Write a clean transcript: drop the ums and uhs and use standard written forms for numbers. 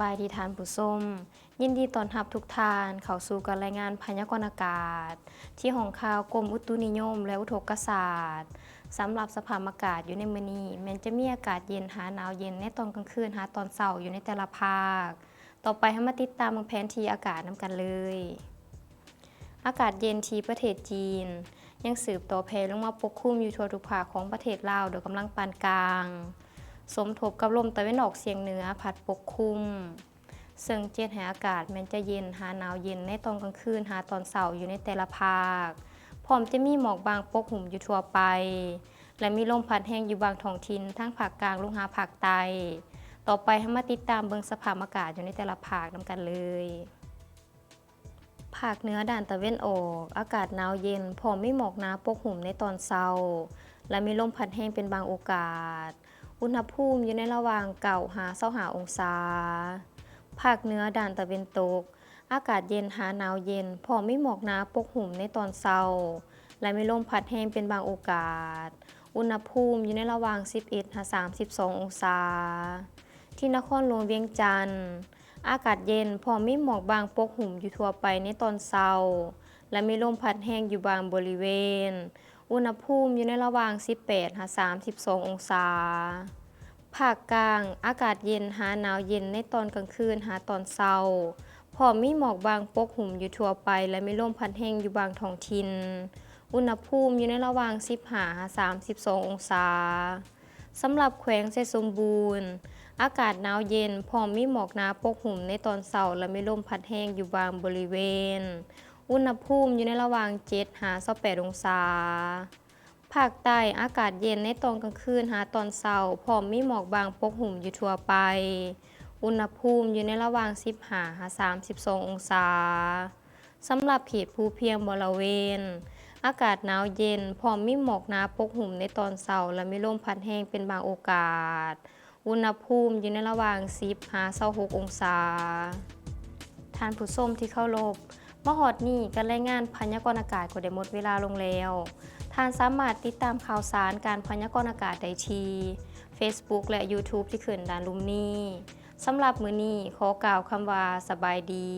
บายดีท่านผู้ชมยินดีต้อนรับทุกท่านเข้าสู่การรายงานพยากรณ์อากาศที่ห้องข่าวกรมอุตุนิยมและอุทกศาสตร์สำหรับสภาพอากาศอยู่ในมื้อนี้แม้จะมีอากาศเย็นหาหนาวเย็นในตอนกลางคืนหาตอนเช้าอยู่ในแต่ละภาคต่อไปให้มาติดตามแผนที่อากาศนำกันเลยอากาศเย็นที่ประเทศจีนยังสืบต่อแผ่ลงมาปกคลุมอยู่ทั่วทุกภาคของประเทศลาวโดยกำลังปานกลางสมทบกับลมตะวันออกเฉียงเหนือพัดปกคลุมซึ่งเจ็ดให้อากาศแม้จะเย็นหาหนาวเย็นในตอนกลางคืนหาตอนเช้าอยู่ในแต่ละภาคพร้อมจะมีหมอกบางปกคลุมอยู่ทั่วไปและมีลมพัดแรงอยู่บางท้องถิ่นทั้งภาคกลางลงหาภาคใต้ต่อไปให้มาติดตามเบิ่งสภาพอากาศอยู่ในแต่ละภาคนำกันเลยภาคเหนือด้านตะวันออกอากาศหนาวเย็นพร้อมมีหมอกหนาปกคลุมในตอนเช้าและมีลมพัดแรงเป็นบางโอกาสอุณหภูมิอยู่ในระหว่าง9 หา 25 องศาภาคเหนือด้านตะวันตกอากาศเย็นหาหนาวเย็นพร้อมมีหมอกหนาปกคลุมในตอนเช้าและมีลมพัดแรงเป็นบางโอกาสอุณหภูมิอยู่ในระหว่าง11 หา 32 องศาที่นครหลวงเวียงจันทน์อากาศเย็นพร้อมมีหมอกบางปกคลุมอยู่ทั่วไปในตอนเช้าและมีลมพัดแรงอยู่บางบริเวณอุณหภูมิอยู่ในระหว่าง18 หา 32 องศาภาคกลางอากาศเย็นหาหนาวเย็นในตอนกลางคืนหาตอนเช้าพร้อมมีหมอกบางปกคลุมอยู่ทั่วไปและมีลมพัดแรงอยู่บางท้องถิ่นอุณหภูมิอยู่ในระหว่าง15 หา 32 องศาสำหรับแขวงไชยสมบูรณ์อากาศหนาวเย็นพร้อมมีหมอกหนาปกคลุมในตอนเช้าและมีลมพัดแรงอยู่บางบริเวณอุณหภูมิอยู่ในระหว่าง7 หา 28 องศาภาคใต้อากาศเย็นในตอนกลางคืนหาตอนเช้าพร้อมมีหมอกบางปกคลุมอยู่ทั่วไปอุณหภูมิอยู่ในระหว่าง15 หา 32 องศาสำหรับเขตภูเพียงบริเวณอากาศหนาวเย็นพร้อมมีหมอกหนาปกคลุมในตอนเช้าและมีลมพัดแรงเป็นบางโอกาสอุณหภูมิอยู่ในระหว่าง10 หา 26 องศาท่านผู้ชมที่เคารพมาฮอดนี้การรายงานพยากรณ์อากาศก็ได้หมดเวลาลงแล้วท่านสามารถติดตามข่าวสารการพยากรณ์อากาศได้ที่ Facebook และ YouTube ที่ขึ้นด้านลุ่มนี้สำหรับมื้อนี้ขอกล่าวคำว่าสบายดี